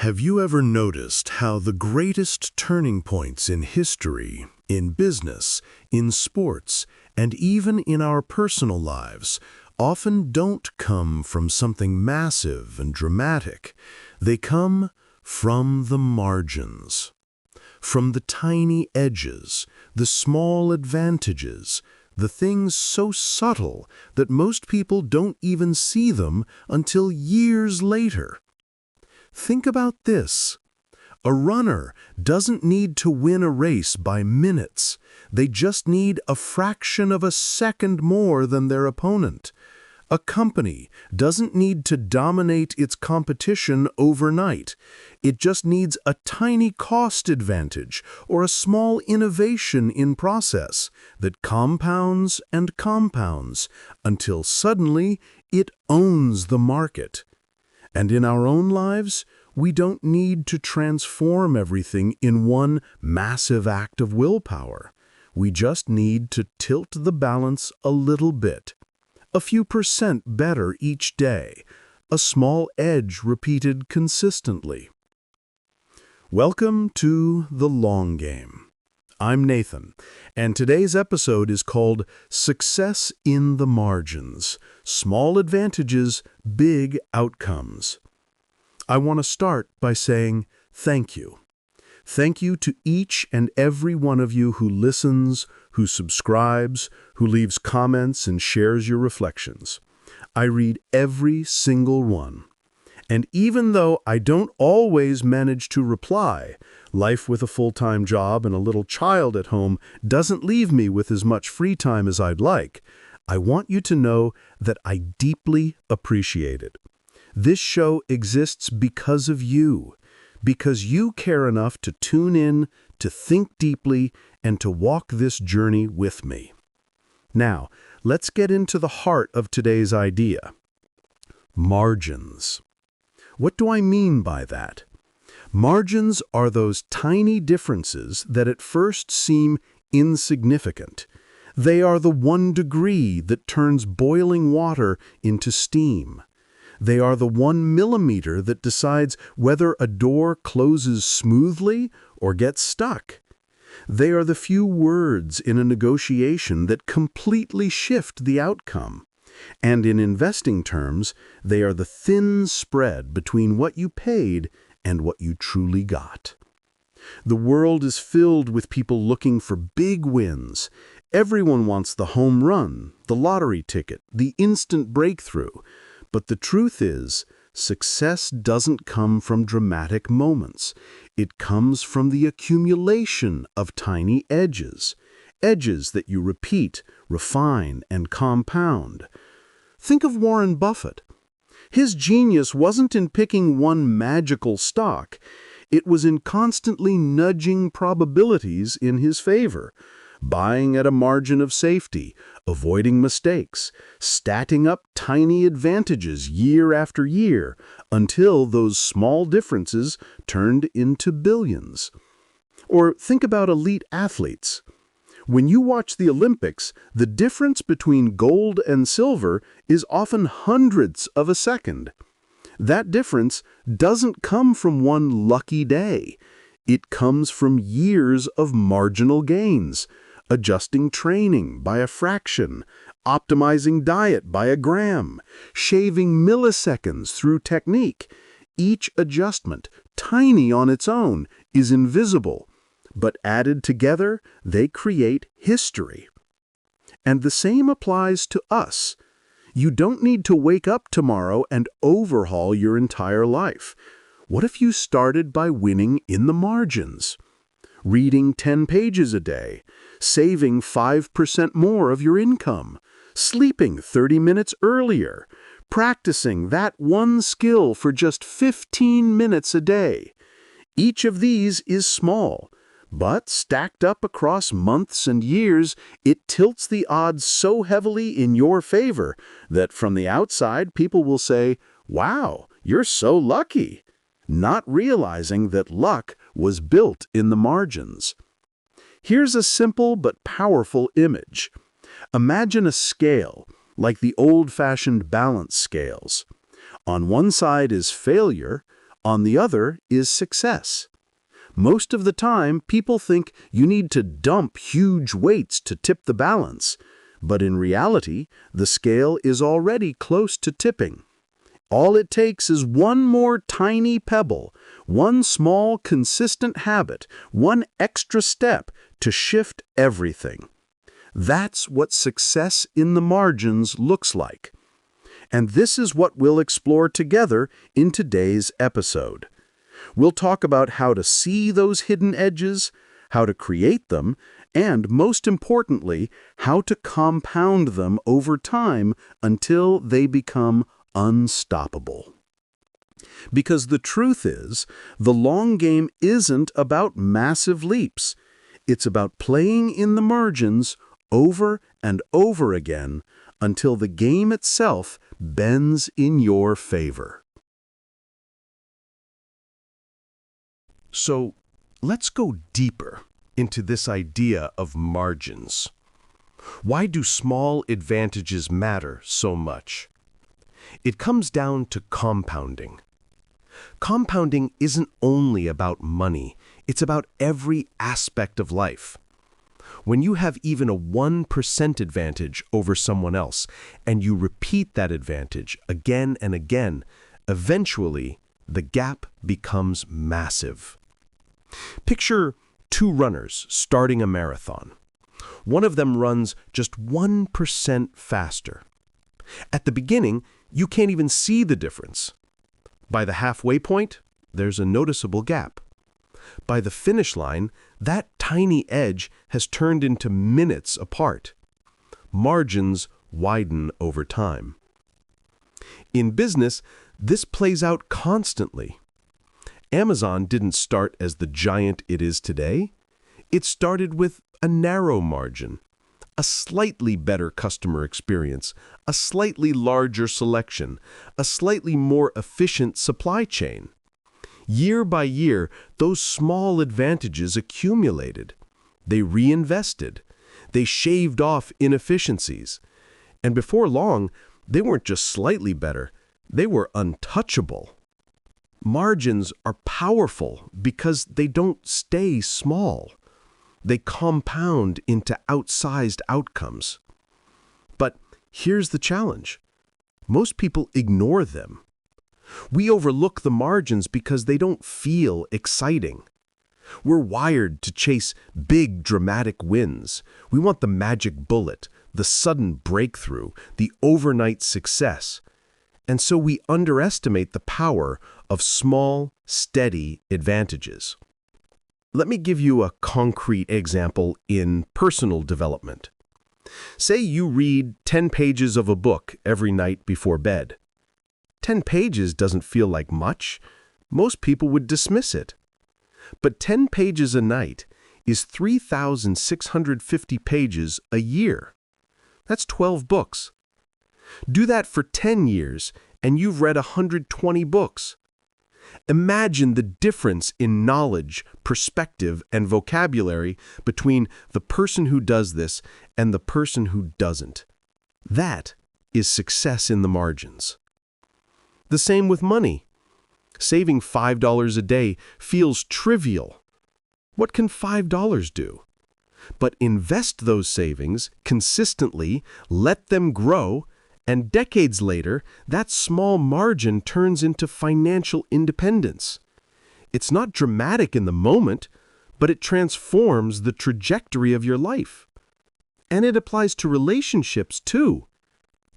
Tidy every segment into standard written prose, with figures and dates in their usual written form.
Have you ever noticed how the greatest turning points in history, in business, in sports, and even in our personal lives often don't come from something massive and dramatic? They come from the margins, from the tiny edges, the small advantages, the things so subtle that most people don't even see them until years later. Think about this. A runner doesn't need to win a race by minutes. They just need a fraction of a second more than their opponent. A company doesn't need to dominate its competition overnight. It just needs a tiny cost advantage or a small innovation in process that compounds and compounds until suddenly it owns the market. And in our own lives, we don't need to transform everything in one massive act of willpower. We just need to tilt the balance a little bit, a few percent better each day, a small edge repeated consistently. Welcome to The Long Game. I'm Nathan, and today's episode is called Success in the Margins: Small Advantages, Big Outcomes. I want to start by saying thank you. Thank you to each and every one of you who listens, who subscribes, who leaves comments and shares your reflections. I read every single one. And even though I don't always manage to reply, life with a full-time job and a little child at home doesn't leave me with as much free time as I'd like. I want you to know that I deeply appreciate it. This show exists because of you, because you care enough to tune in, to think deeply, and to walk this journey with me. Now, let's get into the heart of today's idea. Margins. What do I mean by that? Margins are those tiny differences that at first seem insignificant. They are the 1 degree that turns boiling water into steam. They are the 1 millimeter that decides whether a door closes smoothly or gets stuck. They are the few words in a negotiation that completely shift the outcome. And in investing terms, they are the thin spread between what you paid and what you truly got. The world is filled with people looking for big wins. Everyone wants the home run, the lottery ticket, the instant breakthrough. But the truth is, success doesn't come from dramatic moments. It comes from the accumulation of tiny edges, edges that you repeat, refine, and compound. Think of Warren Buffett. His genius wasn't in picking one magical stock. It was in constantly nudging probabilities in his favor, buying at a margin of safety, avoiding mistakes, statting up tiny advantages year after year until those small differences turned into billions. Or think about elite athletes. When you watch the Olympics, the difference between gold and silver is often hundredths of a second. That difference doesn't come from one lucky day. It comes from years of marginal gains, adjusting training by a fraction, optimizing diet by a gram, shaving milliseconds through technique. Each adjustment, tiny on its own, is invisible. But added together, they create history. And the same applies to us. You don't need to wake up tomorrow and overhaul your entire life. What if you started by winning in the margins? Reading 10 pages a day, saving 5% more of your income, sleeping 30 minutes earlier, practicing that one skill for just 15 minutes a day. Each of these is small. But stacked up across months and years, it tilts the odds so heavily in your favor that from the outside people will say, "Wow, you're so lucky," not realizing that luck was built in the margins. Here's a simple but powerful image. Imagine a scale, like the old-fashioned balance scales. On one side is failure, On the other is success. Most of the time, people think you need to dump huge weights to tip the balance, but in reality, the scale is already close to tipping. All it takes is one more tiny pebble, one small, consistent habit, one extra step to shift everything. That's what success in the margins looks like. And this is what we'll explore together in today's episode. We'll talk about how to see those hidden edges, how to create them, and most importantly, how to compound them over time until they become unstoppable. Because the truth is, the long game isn't about massive leaps. It's about playing in the margins over and over again until the game itself bends in your favor. So, let's go deeper into this idea of margins. Why do small advantages matter so much? It comes down to compounding. Compounding isn't only about money, it's about every aspect of life. When you have even a 1% advantage over someone else, and you repeat that advantage again and again, eventually the gap becomes massive. Picture two runners starting a marathon. One of them runs just 1% faster. At the beginning, you can't even see the difference. By the halfway point, there's a noticeable gap. By the finish line, that tiny edge has turned into minutes apart. Margins widen over time. In business, this plays out constantly. Amazon didn't start as the giant it is today. It started with a narrow margin, a slightly better customer experience, a slightly larger selection, a slightly more efficient supply chain. Year by year, those small advantages accumulated. They reinvested. They shaved off inefficiencies. And before long, they weren't just slightly better, they were untouchable. Margins are powerful because they don't stay small. They compound into outsized outcomes. But here's the challenge. Most people ignore them. We overlook the margins because they don't feel exciting. We're wired to chase big, dramatic wins. We want the magic bullet, the sudden breakthrough, the overnight success. And so we underestimate the power of small, steady advantages. Let me give you a concrete example in personal development. Say you read 10 pages of a book every night before bed. 10 pages doesn't feel like much. Most people would dismiss it. But 10 pages a night is 3,650 pages a year. That's 12 books. Do that for 10 years, and you've read 120 books. Imagine the difference in knowledge, perspective, and vocabulary between the person who does this and the person who doesn't. That is success in the margins. The same with money. Saving $5 a day feels trivial. What can $5 do? But invest those savings consistently, let them grow, and decades later, that small margin turns into financial independence. It's not dramatic in the moment, but it transforms the trajectory of your life. And it applies to relationships, too.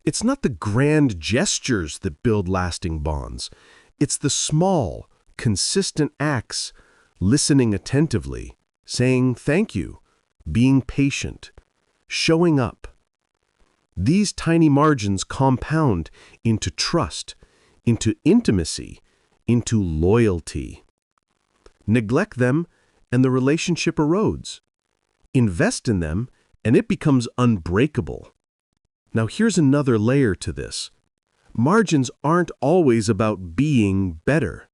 It's not the grand gestures that build lasting bonds. It's the small, consistent acts, listening attentively, saying thank you, being patient, showing up. These tiny margins compound into trust, into intimacy, into loyalty. Neglect them, and the relationship erodes. Invest in them, and it becomes unbreakable. Now here's another layer to this. Margins aren't always about being better.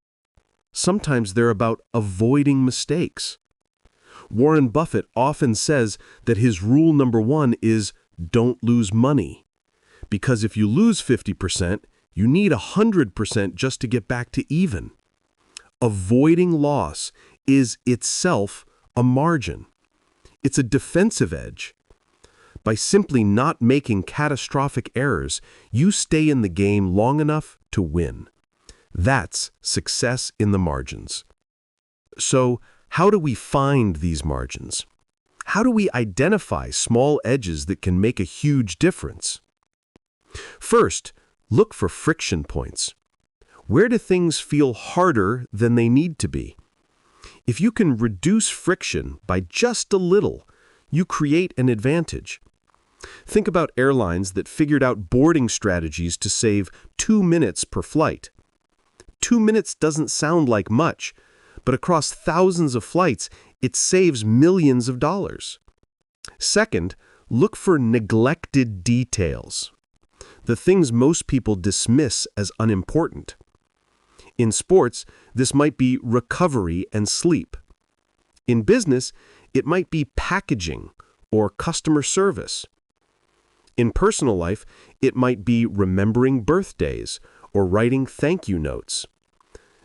Sometimes they're about avoiding mistakes. Warren Buffett often says that his rule number 1 is don't lose money. Because if you lose 50%, you need 100% just to get back to even. Avoiding loss is itself a margin. It's a defensive edge. By simply not making catastrophic errors, you stay in the game long enough to win. That's success in the margins. So, how do we find these margins? How do we identify small edges that can make a huge difference? First, look for friction points. Where do things feel harder than they need to be? If you can reduce friction by just a little, you create an advantage. Think about airlines that figured out boarding strategies to save 2 minutes per flight. 2 minutes doesn't sound like much, but across thousands of flights, it saves millions of dollars. Second, look for neglected details. The things most people dismiss as unimportant. In sports, this might be recovery and sleep. In business, it might be packaging or customer service. In personal life, it might be remembering birthdays or writing thank you notes.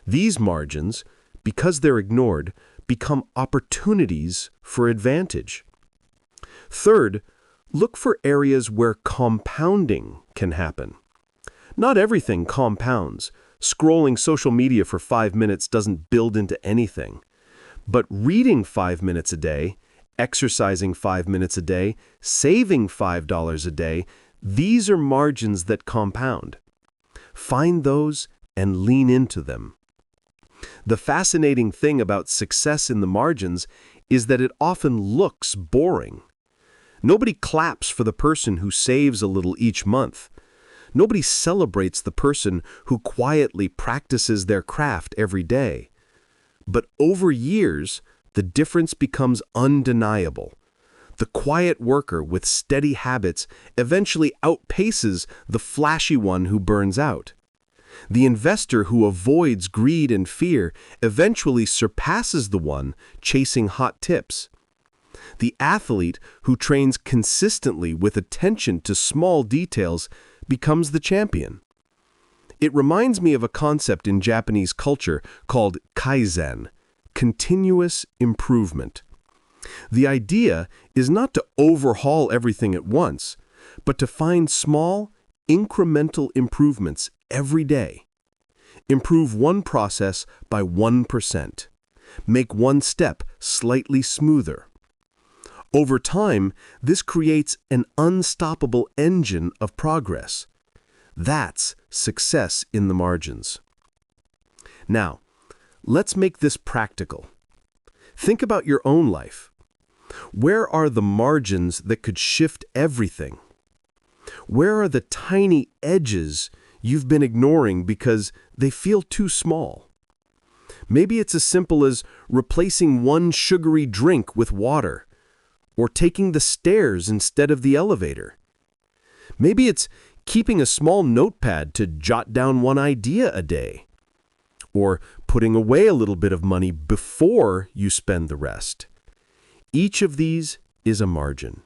These margins, because they're ignored, become opportunities for advantage. Third, look for areas where compounding can happen. Not everything compounds. Scrolling social media for 5 minutes doesn't build into anything. But reading 5 minutes a day, exercising 5 minutes a day, saving $5 a day, these are margins that compound. Find those and lean into them. The fascinating thing about success in the margins is that it often looks boring. Nobody claps for the person who saves a little each month. Nobody celebrates the person who quietly practices their craft every day. But over years, the difference becomes undeniable. The quiet worker with steady habits eventually outpaces the flashy one who burns out. The investor who avoids greed and fear eventually surpasses the one chasing hot tips. The athlete who trains consistently with attention to small details becomes the champion. It reminds me of a concept in Japanese culture called kaizen, continuous improvement. The idea is not to overhaul everything at once, but to find small, incremental improvements every day. Improve one process by 1%. Make one step slightly smoother. Over time, this creates an unstoppable engine of progress. That's success in the margins. Now, let's make this practical. Think about your own life. Where are the margins that could shift everything? Where are the tiny edges you've been ignoring because they feel too small? Maybe it's as simple as replacing one sugary drink with water, or taking the stairs instead of the elevator. Maybe it's keeping a small notepad to jot down one idea a day, or putting away a little bit of money before you spend the rest. Each of these is a margin.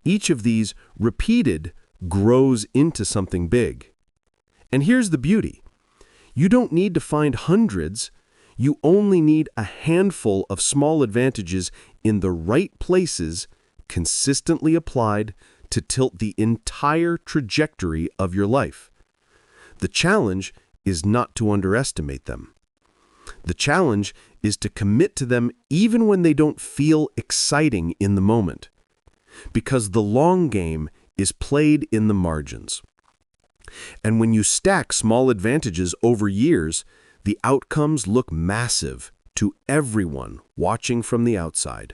Each of these, repeated, grows into something big. And here's the beauty. You don't need to find hundreds. You only need a handful of small advantages in the right places, consistently applied to tilt the entire trajectory of your life. The challenge is not to underestimate them. The challenge is to commit to them even when they don't feel exciting in the moment, because the long game is played in the margins. And when you stack small advantages over years, the outcomes look massive to everyone watching from the outside.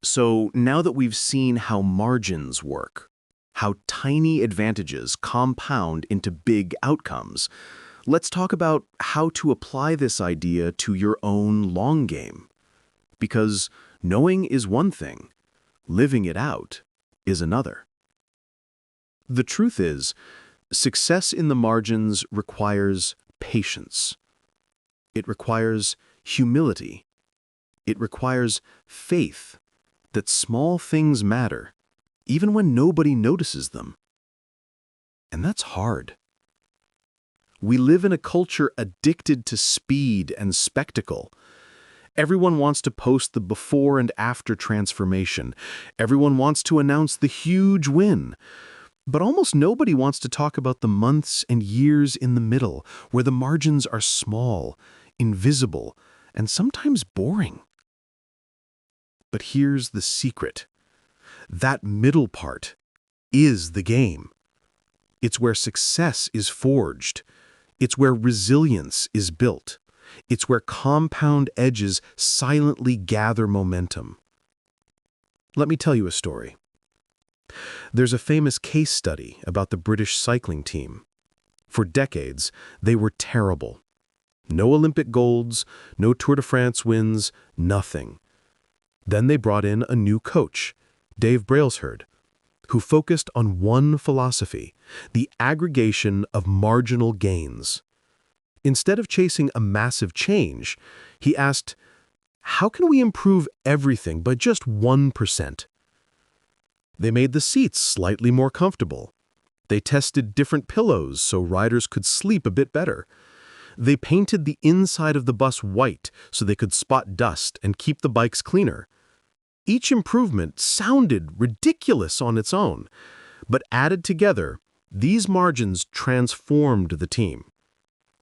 So now that we've seen how margins work, how tiny advantages compound into big outcomes, let's talk about how to apply this idea to your own long game. Because knowing is one thing, living it out is another. The truth is, success in the margins requires patience. It requires humility. It requires faith that small things matter, even when nobody notices them. And that's hard. We live in a culture addicted to speed and spectacle. Everyone wants to post the before and after transformation. Everyone wants to announce the huge win. But almost nobody wants to talk about the months and years in the middle, where the margins are small, invisible, and sometimes boring. But here's the secret. That middle part is the game. It's where success is forged. It's where resilience is built. It's where compound edges silently gather momentum. Let me tell you a story. There's a famous case study about the British cycling team. For decades, they were terrible. No Olympic golds, no Tour de France wins, nothing. Then they brought in a new coach, Dave Brailsford, who focused on one philosophy, the aggregation of marginal gains. Instead of chasing a massive change, he asked, how can we improve everything by just 1%? They made the seats slightly more comfortable. They tested different pillows so riders could sleep a bit better. They painted the inside of the bus white so they could spot dust and keep the bikes cleaner. Each improvement sounded ridiculous on its own, but added together, these margins transformed the team.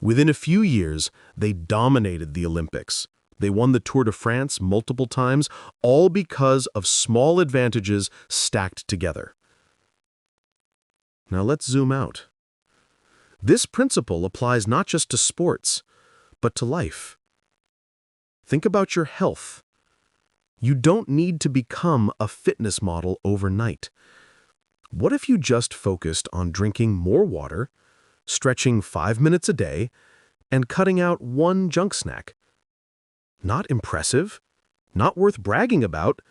Within a few years, they dominated the Olympics. They won the Tour de France multiple times, all because of small advantages stacked together. Now let's zoom out. This principle applies not just to sports, but to life. Think about your health. You don't need to become a fitness model overnight. What if you just focused on drinking more water, stretching 5 minutes a day, and cutting out one junk snack? Not impressive, not worth bragging about,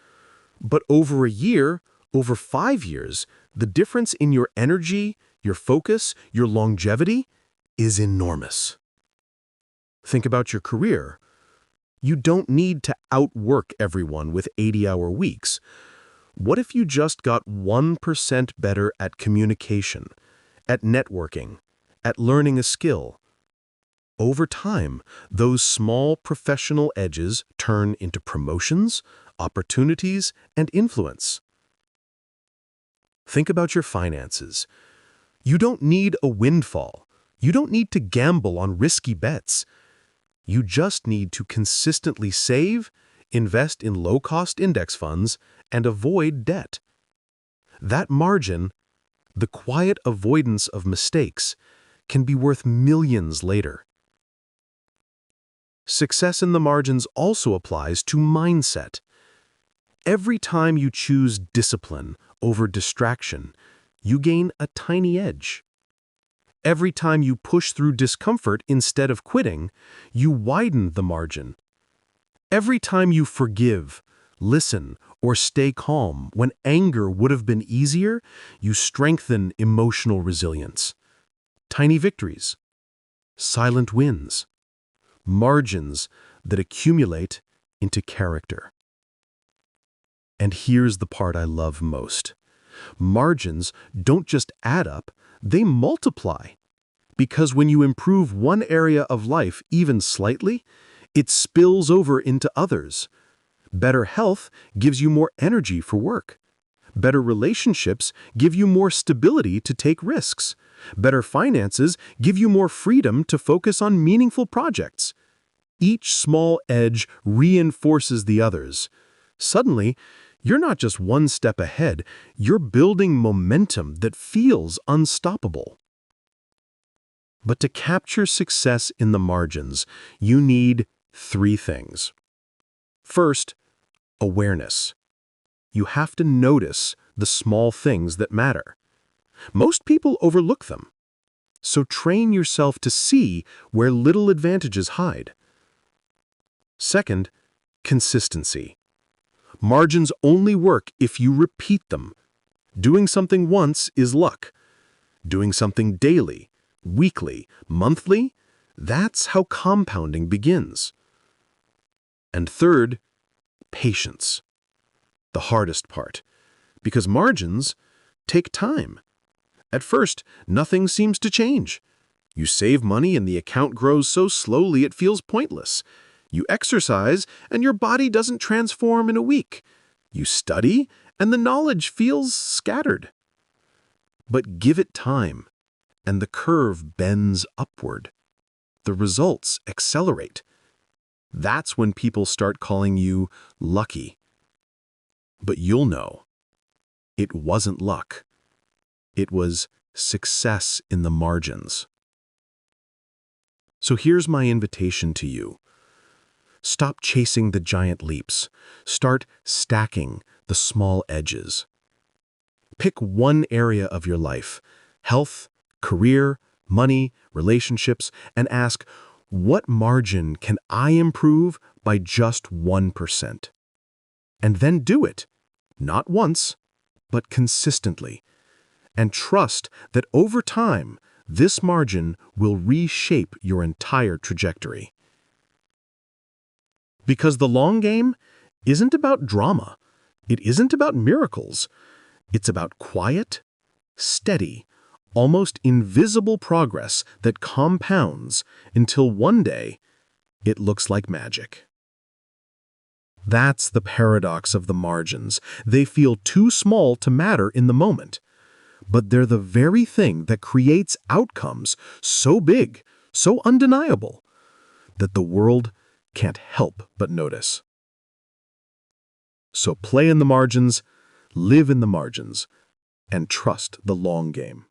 but over a year, over 5 years, the difference in your energy, your focus, your longevity is enormous. Think about your career. You don't need to outwork everyone with 80-hour weeks. What if you just got 1% better at communication, at networking, at learning a skill? Over time, those small professional edges turn into promotions, opportunities, and influence. Think about your finances. You don't need a windfall. You don't need to gamble on risky bets. You just need to consistently save, invest in low-cost index funds, and avoid debt. That margin, the quiet avoidance of mistakes, can be worth millions later. Success in the margins also applies to mindset. Every time you choose discipline over distraction, you gain a tiny edge. Every time you push through discomfort instead of quitting, you widen the margin. Every time you forgive, listen, or stay calm when anger would have been easier, you strengthen emotional resilience. Tiny victories, silent wins, margins that accumulate into character. And here's the part I love most. Margins don't just add up, they multiply. Because when you improve one area of life even slightly, it spills over into others. Better health gives you more energy for work. Better relationships give you more stability to take risks. Better finances give you more freedom to focus on meaningful projects. Each small edge reinforces the others. Suddenly, you're not just one step ahead, you're building momentum that feels unstoppable. But to capture success in the margins, you need 3 things. First, awareness. You have to notice the small things that matter. Most people overlook them. So train yourself to see where little advantages hide. Second, consistency. Margins only work if you repeat them. Doing something once is luck. Doing something daily, weekly, monthly, that's how compounding begins. And third, patience. The hardest part, because margins take time. At first, nothing seems to change. You save money and the account grows so slowly it feels pointless. You exercise and your body doesn't transform in a week. You study and the knowledge feels scattered. But give it time, and the curve bends upward. The results accelerate. That's when people start calling you lucky. But you'll know. It wasn't luck. It was success in the margins. So here's my invitation to you. Stop chasing the giant leaps. Start stacking the small edges. Pick one area of your life, health, career, money, relationships, and ask, what margin can I improve by just 1%? And then do it, not once, but consistently. And trust that over time, this margin will reshape your entire trajectory. Because the long game isn't about drama. It isn't about miracles. It's about quiet, steady, almost invisible progress that compounds until one day it looks like magic. That's the paradox of the margins. They feel too small to matter in the moment, but they're the very thing that creates outcomes so big, so undeniable, that the world can't help but notice. So play in the margins, live in the margins, and trust the long game.